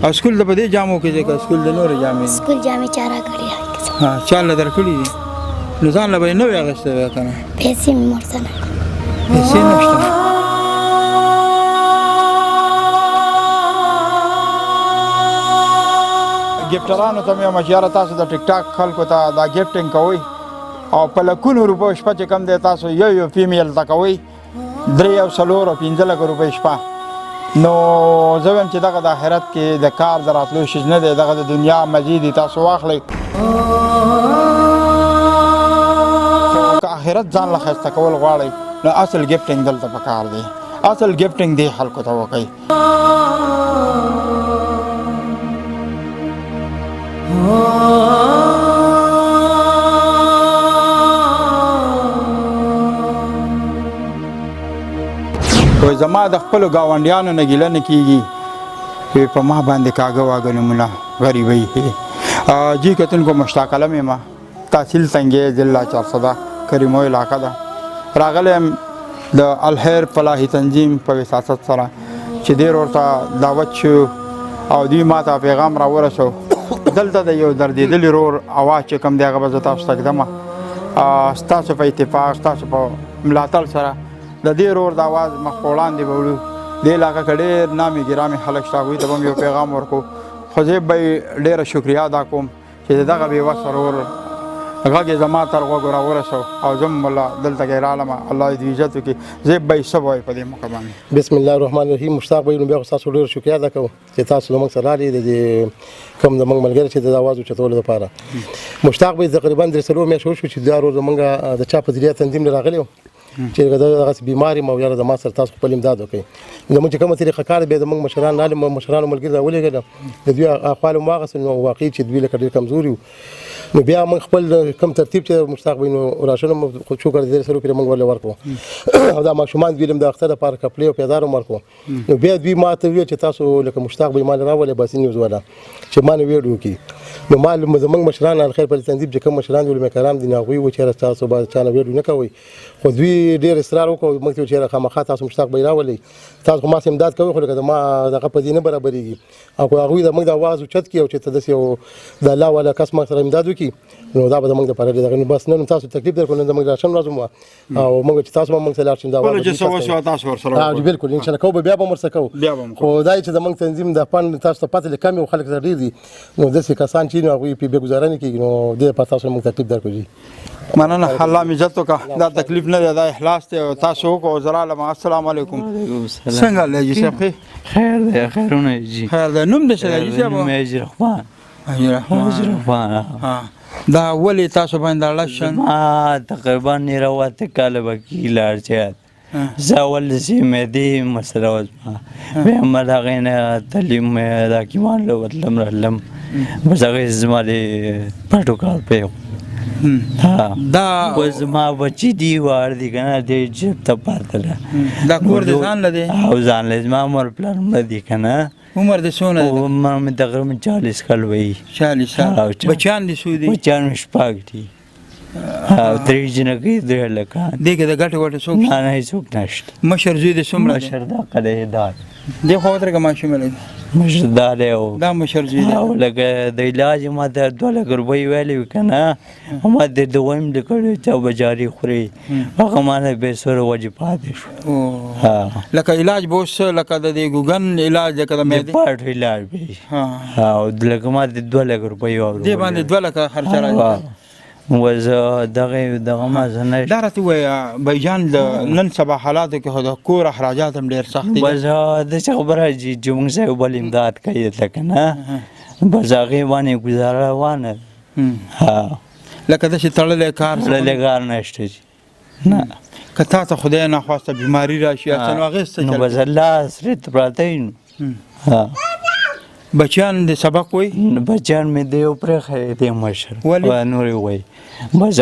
او سکول د په دې جامو کې ځکه سکول د نورې جامې سکول جامې چا راکړې ها چا له درکړي دي نو ځان له به یې نه وې اخیستی بیا که نه پیسې مې ورته نه پیسې نشته ګفټرانو ته مې وایم چې یاره تاسو د ټیک ټاک خلکو ته دا ګفټینګ کوئ او په لکونو روپیو شپه چې کم دی تاسو یو فیمیل ته کوئ 3 او 4 او 15 لکه روپۍ شپه نو زه وایم چې دغه د آخرت کې د کار د راتلو شیز نه دی دغه د دنیا مزې دي تاسو واخلئ که آخرت ځان له ښایسته کول غواړئ نو اصل ګفټینګ دلته پکار دی اصل ګفټینګ دې خلکو ته وکئ وای زما د خپلو ګاونډیانو نه ګیله نه کېږي وی په ما باندې کاږه واږه نومونه غریبۍ جی کتونکو مشتاق علم یم تحصیل تنګې ضلع چارسده کریمو علاقه ده راغلی یم د الخیر فلاحي تنظیم په وساست سره چې ډېر ورته دعوت شو او دوی ما ته پیغام راورسو دلته د یو دردېدلي رور اواز چې کوم دی هغه به زه تاسو ته ږدمه ستاسو په اتفاق ستاسو په ملاتړ سره د دې رور د اواز مخ په وړاندې به وړو دې علاقه کې ډېر نامې ګرامې خلک شته هغوی ته به هم یو پیغام ورکړو خو زه به یې ډېره شکریا ادا کوم چې د دغه بېوسه رور غږ یې زما تر غوږو راورسو او زه هم والله دلته کې رالمه الله دې عزت وکړي زه به یې څه به وایي په دې موقع باندې بسم الله الرحمن الرحیم مشتاق بهي نو بیا خو ستاسو ډېر شکریا ادا کوم چې تاسو زموږ سره راغلي د دې کوم زموږ ملګري چې د اواز اوچتولو دپاره مشتاق بهي تقریبا 3 میاشتې وشو چې دا روز زموږ د چا په ذریعه تنظیم نه راغلی چې دغسې بیمار یم او یاره زما سره تاسو خپل امداد وکړئ زموږ چې کومه طریقه کار بیا زموږ مشران راغلي مشرانو ملګري راولېږله د دوی احوال مو واخیستل نو واقعي چې دوی لکه ډېر کمزوري وو نو بیا موږ خپل کوم ترتیب چې مشتاق بهي نو راشنه خو شکر دې سره پرې موږ ورله ورکړو او دا ماشومان دوی هم د اختر لپاره کپړې او پیزار هم ورکړو نو بیا دوی ما ته وویل چې تاسو لکه مشتاق بهي ما راولئ باسي نیوز والا چې ما نه ویډ وکړي نو ما زموږ مشران الخیر په تنظیم چې کوم مشران دي علما کرام دي هغوی وو چې تاسو به چا نه ویډ نه کوئ خو دوی ډېر اصرار وکړو موږ ته چې خامخا تاسو مشتاق بهي راولئ تاسو خو ماسې امداد کوئ خو لکه ما دغه په دې نه برابرېږي او که هغوی زموږ د اواز اوچت کړي او چې ته داسې یو د الله والا کس موږ سره امداد وکړي نو دا به زموږ دپاره ډېر دغه بس نن تاسو تکلیف درکړو نن زموږ راشن ورځ وه او موږ چې تاسو به موږ سره لاړ شئ دا بالکل انشاءالله کوو به بیا به هم ورسره کوو خو دا چې زموږ تنظیم د فنډ تاسو ته پته کم وي خلک سره ډېر دي نو داسې کسان چې هغوی پرې بېګزاره نه کېږي نو دې لپاره تاسو موږ تکلیف درکړو مننه الله مې عزت وکړه دا تکلیف نه دی دا اخلاص دی او تاسو وکړو زه رالم السلام علیکم څنګه الله جي صاحب خیر دی خیرونه جي خیر دی نوم دې څه دی جي صاحب حاجي رحمان دا ولې تاسو باندې اړه شن تقریبا 90 کاله به کېږي لاړ چې زه اول سیمې مسله وزما بیا هم د هغې نه تعلیم د حکیمان له ورتلم راتلم بس هغې زما د پټو کار پرېښود دا خو زما بچي دي وار دي که نه دی جیب ته پاته ده دا کور دې ځان له دی او ځان له زما مور پلار مړه دي که نه عمر دې څونه دی عمر مې تقریبا 40 کال وهي 40 سال بچیان دې څو دي بچیان مې شپږ دي او 3 جنکۍ 3 هلکان دې کې د ګټې وټې څوک نه نه هېڅوک نشته مشر زوی دې څومره دی مشر دا قدر دار دې خوا ودرېږه ماشومه دی مشر دا دی دا مشر زوی دی او لکه د علاج ما ته 2 لک روپۍ ویلې وي که نه ما د دویم لیکلي چې به جاري خوري هغه ما نه بې سوره وجې پاتې شو لکه علاج به اوس لکه د دې ګوګن علاج لکه د معدې پاټ علاج به او لکه ما د 2 لک روپۍ واورو دې باندې 2 لکه خرچه راځي وزه دغه ما زه نه دا راته ووایه بهیجان د نن سبا حالاتو کې خو د کور اخراجات هم ډېر سخت دي وزه داسې خبره چې موږ صاحب بل امداد کوي لکه نه بس هغې باندې ګزاره روانه لکه داسې تړلی کار نشته نه که تا ته خدای ناخواسته بیماري راشي نو هغې څه نو بس الله سرې ته پراته وي نو بچیان د سبق وایي بچیان مې د یو پرېښی دی مشر نور یې وایي بس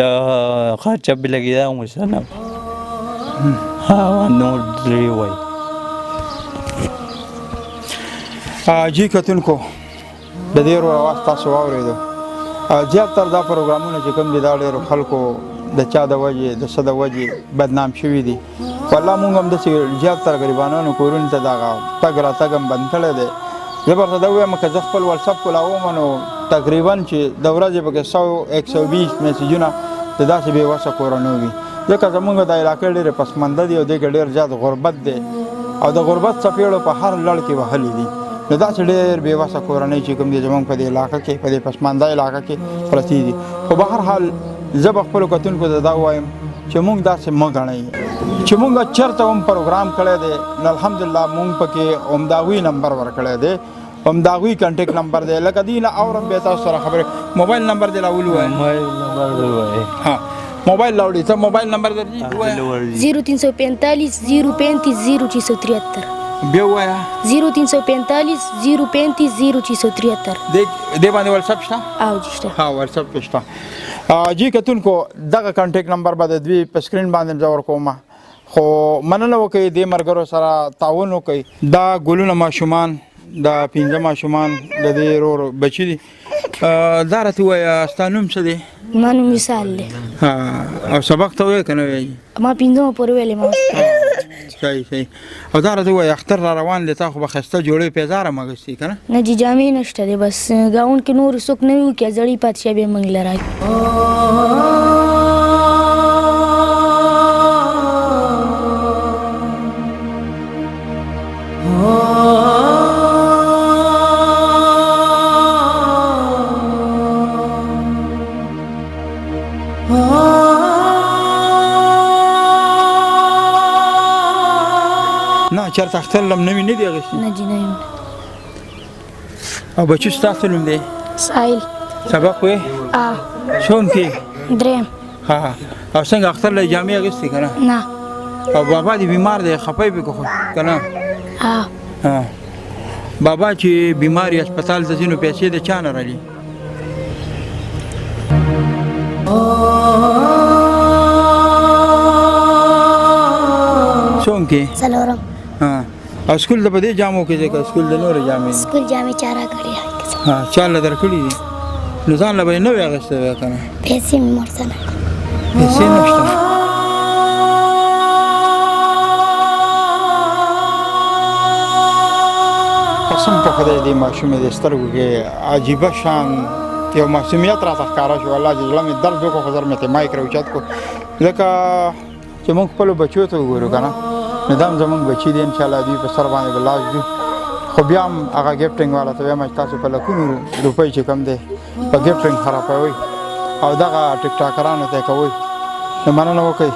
خرچه پې لګېده اوسه نه نور درې وایي جی کتونکو د دې ورو اواز تاسو واورېدو زیاتره دا پروګرامونه چې کوم دي دا ډېرو خلکو د چا د وجې د څه د وجې بدنام شوي دي والله مونږ هم داسې زیاتره غریبانانو کورونو ته دغه تګ راتګ هم بند کړی دی زه به ورته دا ووایم که زه خپل وټساپ کولاوم نو تقریبا چې د ورځې پکې 100-120 میسیجونه د داسې بېوسه کورنیو وي ځکه زمونږ د علاقې ډېرې پسمانده دي او دې کې ډېر زیات غربت دی او د غربت څپېړو په هر لړ کې وهلي دي نو داسې ډېر بېوسه کورنۍ چې کوم دي زمونږ په دې علاقه کې په دې پسمانده علاقه کې پرتې دي خو به هر حال زه به خپلو کتونکو ته دا ووایم چې مونږ داسې مه ګڼئ چې مونږ چېرته هم پروګرام کړی دی نو الحمدلله مونږ پکې همداغوی نمبر ورکړی دی همداغوی کنټیکټ نمبر دی لکه دې نه اورم بیا تاسو سره خبرې موبایل نمبر دې راول ووایه موبایل نمبر ووایه ها موبایل راوړي ته موبایل نمبر درځي 0345 035 0673 بیا ووایه 0345 035 0673 دې باندې واتساپ شته او جشته ها واتساپ کې شته جی کتونکو دغه کنټیکټ نمبر به د دوی په سکرین باندې زه ورکوم خو مننه وکړئ دې ملګرو سره تعاون وکړئ دا ګلونه ماشومان دا 15 ماشومان د دې ورور بچي دي دا راته ووایه ستا نوم څه دی ما نوم مثال دی او سبق ته وایې که نه وایي ما 15 پورې ویلې ما صحیح او دا راته ووایه اختر را روان دی تا خو به ښایسته جوړې پیزاره مه اګستې که نه نه جي جامې نشته دی بس ګاونډ کې نور څوک نه وي که زړې پاتې شي بیا موږ له راکړي نه چېرته اختر لم نوي نه دي اخیستي نه جي نه یم او بچو ستاسو نوم دی ساحل سبق وې څوم کې دریم ها او څنګه اختر له جامې اخیستې که نه نه او بابا دې بیمار دی خفه یې پکې خو که نه بابا چې بیمار یې هسپتال ته ځي نو پیسې د چا نه رالي څوم کې څلورم او سکول د په دې جامو کې ځکه سکول د نورې جامې سکول جامې چا راکړې چا له درکړي دي نو ځان له به یې نه وې اخیستی وی که نه پیسې مې ورته نه پیسې نشته قسم په خدای دې ماشومې د سترګو کې عجیبه شان یو معصومیت راته ښکاره شو الله چې زړه مې درد وکړو خو زر مې ته مایک راوچت کړو ځکه چې موږ خپلو بچو ته وګورو که نه نو دا هم زموږ بچي دي انشاءالله دوی په سر باندې به لاس ځو خو بیا هم هغه ګفټینګ والا ته وایم چې تاسو په لکونو روپۍ چې کم دی په ګفټینګ خرابوئ او دغه ټیک ټاکرانو ته یې کوئ نو مننه وکړئ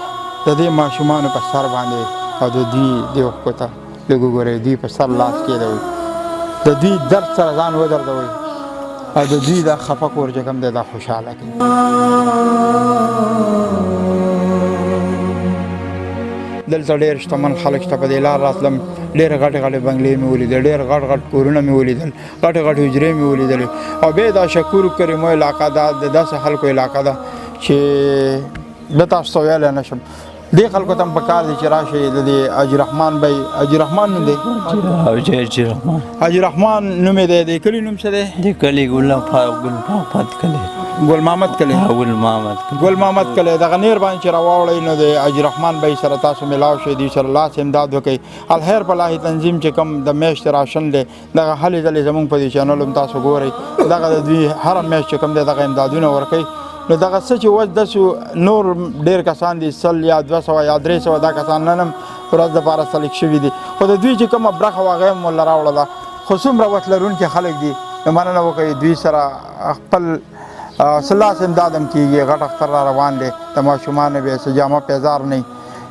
د دې ماشومانو په سر باندې او د دوی دې اوښکو ته لږ وګورئ دوی په سر لاس کېدوئ د دوی درد سره ځان ودردوئ او د دوی دا خفه کور چې کوم دی دا خوشحاله کړي دلته ډېر شتمن خلک شته په دې لار راتلم ډېر غټې غټې بنګلې مې ولیدل ډېر غټ غټ کورونه مې ولیدل غټې غټې حجرې مې ولیدلې او بیا دا شکور کریمو علاقه ده د داسې خلکو علاقه ده چې زه تاسو ته ویلی نه شم دې خلکو ته هم پکار دی چې راشئ د دې حاجي رحمان بی حاجي رحمان نوم دی حاجي رحمان نوم یې دی د کلي نوم څه دی د کلي ګل محمد کلی ګل محمد کلی ګل محمد کلی دغه نیر باندې چې راواوړئ نو د حاجي رحمان بی سره تاسو میلاو شئ دوی سره لاس امداد وکړئ الخیر فلاحي تنظیم چې کوم د میاشتې راشن دی دغه هلې ځلې زموږ په دې چینل هم تاسو ګورئ دغه د دوی هره میاشت چې کوم دی دغه امدادونه ورکوئ نو دغه څه چې وس داسې نور ډېر کسان دي 100 یا 200 یا 300 دا کسان نن هم ورځ دپاره سلیک شوي دي خو د دوی چې کومه برخه وه هغه هم ورله راوړله خو څومره وس لرونکي خلک دي نو مننه وکړئ دوی سره خپل لاس امداد هم کېږي غټ اختر را روان دی د ماشومانو بیا څه جامه پیزار نه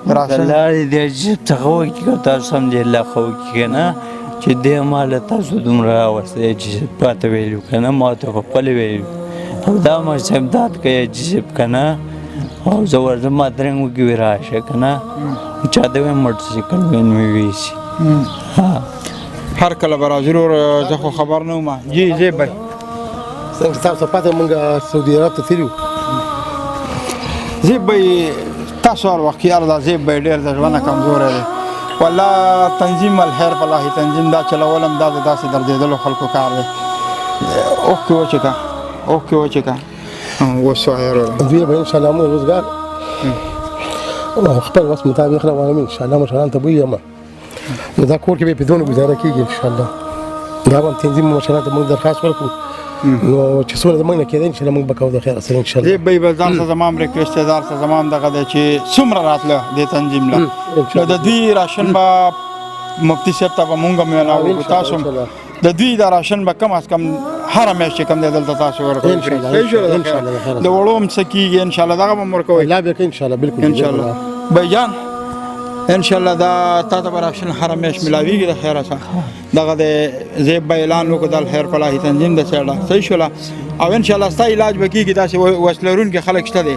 لارې د عجیب څخه وکړي تاسو هم دې الله ښه وکړي که نه چې دې ما له تاسو دومره راوستی چې پاته ویلو که نه ما ته خپله ویلو او دا ماشه امداد کوي عجیب که نه او زه ورځم ما درنګ وکړي راشه که نه چا ته وایم موټرسایکل وین مې ویسي هر کله به راځو ورور زه خو خبر نه وم جی زیب بی څنګه تاسو پاته موږ سعودي عرب ته تللي زیب بی تاسو هر وخت یار دا زیب بی ډېر د ژوند کمزوری دی والله تنظیم الخیر فلاحي تنظیم دا چلول هم دا د داسې دردېدلو خلکو کار دی اوښکې وچېکه اوښکې وچېکه اوس وایه وروره دوی به انشاءالله موږ روزګار خپل وس مطابق روانوي انشاءالله مشرانو ته به وي نو دا کور کې به په دونه ګزاره کېږي انشاءالله دا به هم تنظیم مشرانو ته موږ درخواست ورکړو نو چې څونه زموږ نه کېدی انشاءالله موږ به کوو د خیر سره انشاءالله دې به ځان ته زمام ریکویسټ دار ته زمام دغه دی چې څومره راتله دې تنظیم له نو د دوی راشن به مفتي صاحب ته به مونږ هم ویلاو تاسو د دوی د راشن به کم از کم هره میاشت چې کم دی دلته تاسو ورکوئ انشاءالله د وړو هم څه کېږي انشاءالله دغه به هم ورکوئ لا به کوي انشاءالله بالکل انشاءالله بھیجان انشاءالله دا تا ته به راشن هره میاشت میلاویږي د خیره څخه دغه د زیب به اعلان وکړو د خیر فلاحي تنظیم د سیډه صحیح شوله او انشاءالله ستا علاج به کېږي داسې وس لرونکي خلک شته دی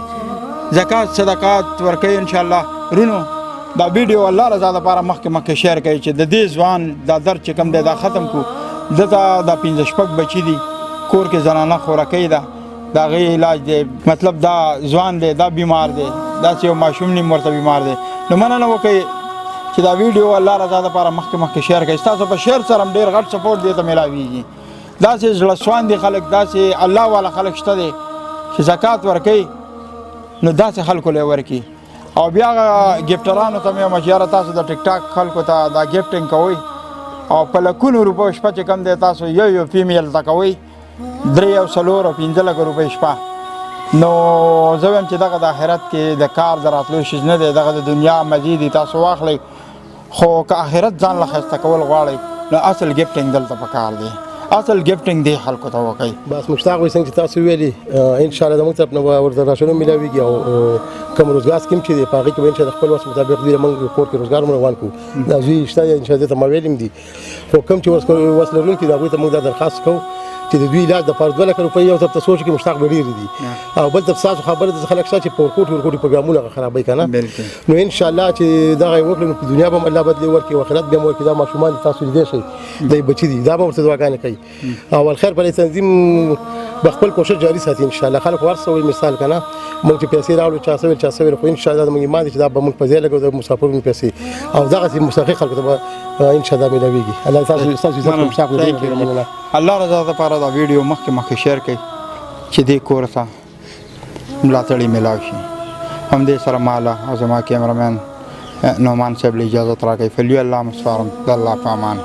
زکات صدقات ورکوي انشاءالله رونو دا ویډیو الله رضا دپاره مخکې شیر کوي چې د دې ځوان دا درد چې کوم دی دا ختم کړو دته دا 5 شپږ بچي دي کور کې زنانه خوراکۍ ده د هغې علاج دی مطلب دا ځوان دی دا بیمار دی داسې یو ماشوم نیم ورته بیمار دی نو مننه وکړئ چې دا ویډیو الله رضا دپاره مخکې شیر کوي ستاسو په شیر سره هم ډېر غټ سپورټ دې ته میلاویږي داسې زړه سواندي خلک داسې الله والا خلک شته دی چې زکات ورکوي نو داسې خلکو له ورکړي او بیا ګفټرانو ته مې وایم چې یاره تاسو د ټیک ټاک خلکو ته دا ګفټینګ کوئ او په لکونو روپیو شپه چې کم دی تاسو یو فیمیل ته کوئ 3 او 4 او 15 لکه روپۍ شپه نو زه وایم چې دغه د آخرت کې د کار د راتلو شیز نه دی دغه د دنیا مزید تاسو واخلئ خو که آخرت ځان له ښایسته کول غواړئ نو اصل ګفټینګ دلته پکار دی اصل ګفټینګ دی خلکو ته وکړئ بس مشتاق وي څنګه چې تاسو ویلي انشاءالله زموږ طرف نه به ورته راشنونه میلاویږي او کوم روزګار سکیم چې دی په هغې کې به انشاءالله خپل وس مطابق دوی موږ کور کې روزګار هم روان کړو دا زوی شته انشاءالله دې ته ما ویلي هم دي خو کوم چې وس لرونکي دي هغوی ته موږ دا درخواست کوو چې د دوی علاج دپاره 2 لکه روپۍ یو طرف ته سوچ کې مشتاق به ډېرې دي او بل طرف ستاسو خبره ده خلک شته چې په ورکوټي پروګرامونه هغه خرابوي که نه نو انشاءالله چې دغه یې وکړي نو په دنیا به هم الله بدلې ورکړي او آخرت بیا هم ورکړي دا ماشومان دي تاسو لیدی شئ دی بچي دي دا به ورته دعاګانې کوي او الخیر فلاحي تنظیم به خپل کوشش جاري ساتي انشاءالله خلک ورڅه وایي مثال که نه موږ چې پیسې راوړو چا څه ویل خو انشاءالله زموږ ایمان دی چې دا به موږ په ځای لګو د مسافرونو پیسې او دغسې مستحق خلکو ته به انشاءالله میلاویږي الله تاسو عزت مشتاق دې مننه الله رضا دپاره دا ویډیو مخکې شیر کړئ چې دې کور ته ملاتړي میلاو شي همدې سره ماله او زما کیمرمین نعمان صاحب له اجازت راکوي فلیو الله مسفارم د الله په امان